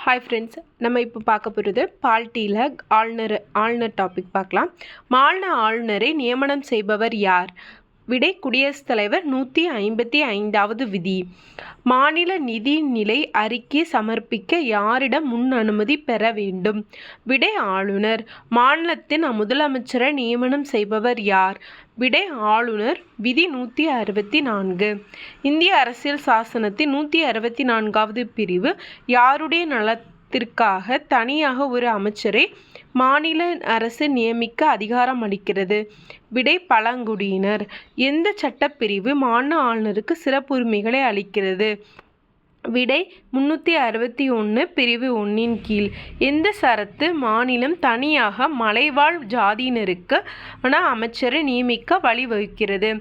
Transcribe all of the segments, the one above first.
Hi friends, நம்ம இப்போ பார்க்க போகிறது பால்ட்டியில் ஆளுநர் டாபிக் பார்க்கலாம். மாநில ஆளுநரை நியமனம் செய்பவர் யார்? விடை குடியரசுத் தலைவர். 155வது விதி. மாநில நிதிநிலை அறிக்கை சமர்ப்பிக்க யாரிடம் முன் அனுமதி பெற வேண்டும்? விடை ஆளுநர். மாநிலத்தின் முதலமைச்சரை நியமனம் செய்பவர் யார்? விடை ஆளுநர். விதி 164. இந்திய அரசியல் சாசனத்தின் 164வது பிரிவு யாருடைய நலத்திற்காக தனியாக ஒரு அமைச்சரை மாநில அரசு நியமிக்க அதிகாரம் அளிக்கிறது? விடை பழங்குடியினர். எந்த சட்டப்பிரிவு மாநில ஆளுநருக்கு சிறப்பு உரிமைகளை அளிக்கிறது? விடை 361 பிரிவு 1 கீழ். எந்த சரத்து மாநிலம் தனியாக மலைவாழ் ஜாதியினருக்கு அமைச்சரை நியமிக்க வழிவகுக்கிறது?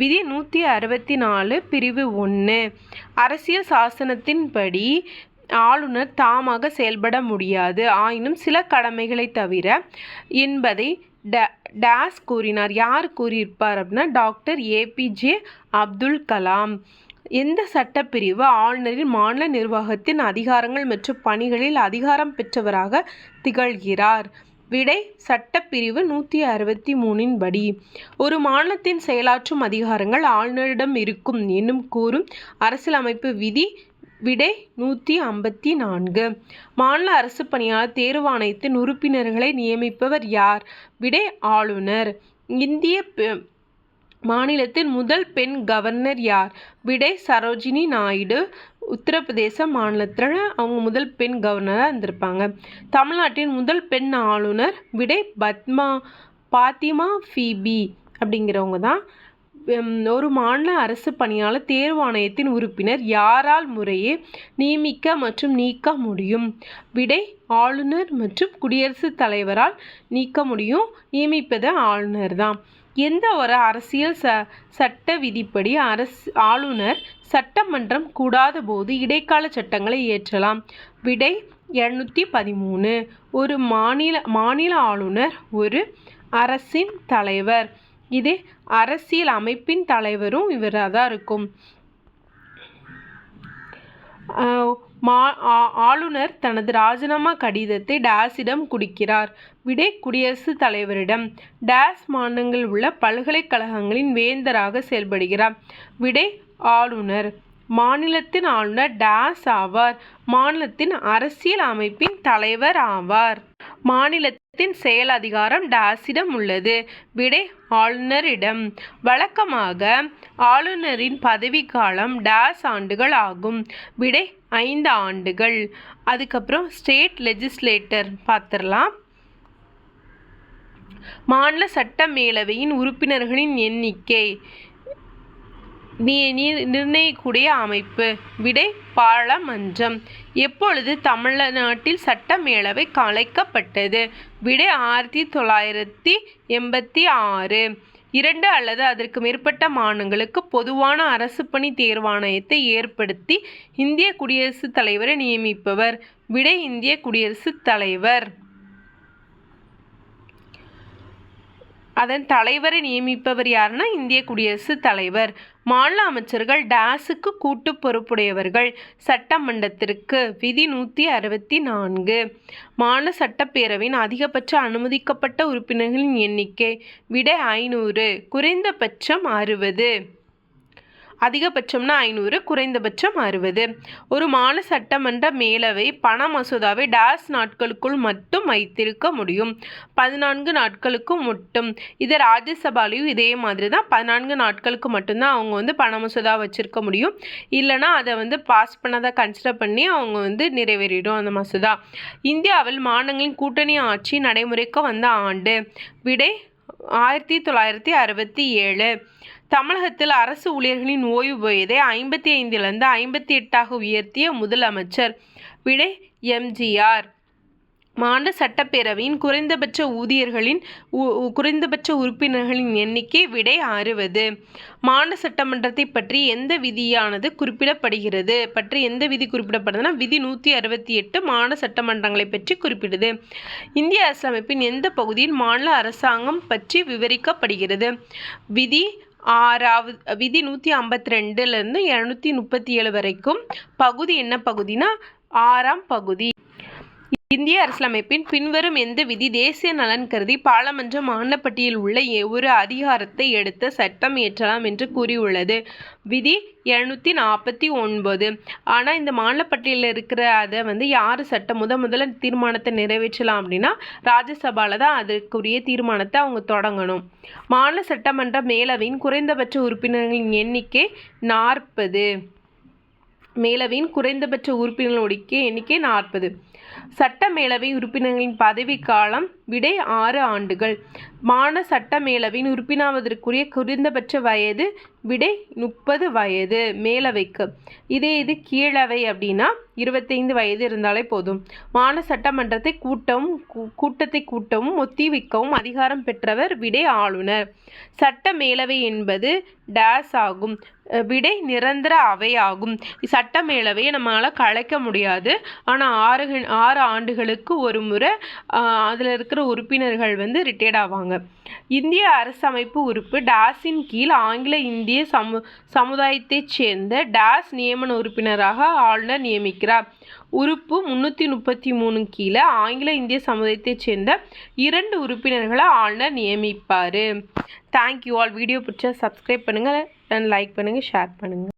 விதி 164 பிரிவு 1. அரசியல் சாசனத்தின்படி ஆளுநர் தாமாக செயல்பட முடியாது, ஆயினும் சில கடமைகளை தவிர என்பதை டேஸ் கூறினார். யார் கூறியிருப்பார் அப்படின்னா டாக்டர் APJ அப்துல் கலாம். எந்த சட்டப்பிரிவு ஆளுநரின் மாநில நிர்வாகத்தின் அதிகாரங்கள் மற்றும் பணிகளில் அதிகாரம் பெற்றவராக திகழ்கிறார்? விடை சட்டப்பிரிவு 163 படி. ஒரு மாநிலத்தின் செயலாற்றும் அதிகாரங்கள் ஆளுநரிடம் இருக்கும் என்னும் கூறும் அரசியலமைப்பு விதி? விடை 154. மாநில அரசு பணியாளர் தேர்வாணையத்தின் உறுப்பினர்களை நியமிப்பவர் யார்? விடை ஆளுநர். இந்திய மாநிலத்தின் முதல் பெண் கவர்னர் யார்? விடை சரோஜினி நாயுடு. உத்தரப்பிரதேச மாநிலத்தில் அவங்க முதல் பெண் கவர்னராக இருந்திருப்பாங்க. தமிழ்நாட்டின் முதல் பெண் ஆளுநர்? விடை பாத்திமா ஃபீபி அப்படிங்கிறவங்க தான். ஒரு மாநில அரசு பணியாளர் தேர்வாணையத்தின் உறுப்பினர் யாரால் முறையே நியமிக்க மற்றும் நீக்க முடியும்? விடை ஆளுநர் மற்றும் குடியரசுத் தலைவரால் நீக்க முடியும். நியமிப்பது ஆளுநர் தான். எந்த ஒரு அரசியல் சட்ட விதிப்படி ஆளுநர் சட்டமன்றம் கூடாத போது இடைக்கால சட்டங்களை இயற்றலாம்? விடை 213. ஒரு மாநில ஆளுநர் ஒரு அரசின் தலைவர். இது அரசியல் அமைப்பின் தலைவரும் இவராக தான் இருக்கும். ஆளுநர் தனது ராஜினாமா கடிதத்தை டேஸிடம் கொடுக்கிறார்? விடை குடியரசுத் தலைவரிடம். டேஸ் மாநிலங்களில் உள்ள பல்கலைக்கழகங்களின் வேந்தராக செயல்படுகிறார்? விடை ஆளுநர். மாநிலத்தின் ஆளுநர் டேஸ் ஆவார்? மாநிலத்தின் அரசியல் அமைப்பின் தலைவர் ஆவார். மாநிலத்தின் செயல் அதிகாரம் டேஸிடம் உள்ளது? விடை ஆளுநரிடம். வழக்கமாக ஆளுநரின் பதவிக்காலம் டேஸ் ஆண்டுகள் ஆகும்? விடை 5 ஆண்டுகள். அதுக்கப்புறம் ஸ்டேட் லெஜிஸ்லேட்டர் பார்த்துடலாம். மாநில சட்ட மேலவையின் உறுப்பினர்களின் எண்ணிக்கை நிர்ணயிக்கூடிய அமைப்பு? விடை பாராளுமன்றம். எப்பொழுது தமிழ்நாட்டில் சட்ட மேலவை கலைக்கப்பட்டது? விடை 1986. 2 அல்லது அதற்கு மேற்பட்ட மாநிலங்களுக்கு பொதுவான அரசு பணி தேர்வாணையத்தை ஏற்படுத்தி இந்திய குடியரசுத் தலைவரை நியமிப்பவர்? விடை இந்திய குடியரசுத் தலைவர். அதன் தலைவரை நியமிப்பவர் யாருன்னா இந்திய குடியரசுத் தலைவர். மாநில அமைச்சர்கள் டேஸுக்கு கூட்டு பொறுப்புடையவர்கள் சட்டமன்றத்திற்கு? விதி 164. மாநில சட்டப்பேரவையின் அதிகபட்ச அனுமதிக்கப்பட்ட உறுப்பினர்களின் எண்ணிக்கை? விடை 500. குறைந்தபட்சம் 60. அதிகபட்சம்னா 500, குறைந்தபட்சம் 60. ஒரு மாநில சட்டமன்ற மேலவை பண மசோதாவை டேஸ் நாட்களுக்குள் மட்டும் வைத்திருக்க முடியும்? 14 நாட்களுக்கு மட்டும். இது ராஜ்யசபாலையும் இதே மாதிரி தான். 14 நாட்களுக்கு மட்டும்தான் அவங்க பண மசோதா வச்சுருக்க முடியும். இல்லைனா அதை பாஸ் பண்ணதை கன்சிடர் பண்ணி அவங்க நிறைவேறிடும் அந்த மசோதா. இந்தியாவில் மாநிலங்களின் கூட்டணி ஆட்சி நடைமுறைக்கு வந்த ஆண்டு? விடை 1967. தமிழகத்தில் அரசு ஊழியர்களின் ஓய்வு வயதை 55லிருந்து 58ஆக உயர்த்திய முதலமைச்சர்? விடை MGR. மாநில சட்டப்பேரவையின் குறைந்தபட்ச உறுப்பினர்களின் எண்ணிக்கை? விடை 60. மாநில சட்டமன்றத்தை பற்றி எந்த விதியானது குறிப்பிடப்படுகிறது? எந்த விதி குறிப்பிடப்படுதுன்னா விதி 168 மாநில சட்டமன்றங்களை பற்றி குறிப்பிடுது. இந்திய அரசியலமைப்பின் எந்த பகுதியில் மாநில அரசாங்கம் பற்றி விவரிக்கப்படுகிறது? விதி 152லேருந்து 237 வரைக்கும். பகுதி என்ன பகுதினா 6ஆம் பகுதி. இந்திய அரசியலமைப்பின் பின்வரும் எந்த விதி தேசிய நலன் கருதி பாராளுமன்ற மாநிலப்பட்டியலில் உள்ள ஒரு அதிகாரத்தை எடுத்து சட்டம் இயற்றலாம் என்று கூறியுள்ளது? விதி 249. ஆனால் இந்த மாநிலப்பட்டியலில் இருக்கிற அதை யார் சட்டம் முதல்ல தீர்மானத்தை நிறைவேற்றலாம் அப்படின்னா ராஜ்யசபாவில் தான் அதற்குரிய தீர்மானத்தை அவங்க தொடங்கணும். மாநில சட்டமன்ற மேலவையின் குறைந்தபட்ச உறுப்பினர்களின் எண்ணிக்கை 40. மேலவையின் குறைந்தபட்ச உறுப்பினர்களுடைய எண்ணிக்கை 40. சட்ட மேலவை உறுப்பினர்களின் பதவிக்காலம் விடை 6 ஆண்டுகள். மாநில சட்ட மேலவையின் உறுப்பினராவதற்குரிய குறைந்தபட்ச வயது விடை 30 வயது மேலவைக்கு. இது கீழவை அப்படின்னா 25 வயது இருந்தாலே போதும். மாநில சட்டமன்றத்தை கூட்டவும் ஒத்திவைக்கவும் அதிகாரம் பெற்றவர் விடை ஆளுநர். சட்ட மேலவை என்பது டேஸ் ஆகும். விடை நிரந்தர அவை ஆகும். சட்ட மேலவையை நம்மளால் கலைக்க முடியாது. ஆனால் 6 ஆண்டுகளுக்கு ஒரு முறை அதில் இருக்கிற உறுப்பினர்கள் ரிட்டையர்ட் ஆவாங்க. இந்திய அரசமைப்பு உறுப்பு டேஸின் கீழ் ஆங்கில இந்திய சமுதாயத்தைச் சேர்ந்த டேஸ் நியமன உறுப்பினராக ஆளுநர் நியமிக்கிறார். உறுப்பு 333 கீழே ஆங்கில இந்திய சமுதாயத்தைச் சேர்ந்த 2 உறுப்பினர்களை ஆளுநர் நியமிப்பார். Thank you all. வீடியோ பிடிச்சா சப்ஸ்கிரைப் பண்ணுங்கள் அண்ட் லைக் பண்ணுங்கள், ஷேர் பண்ணுங்கள்.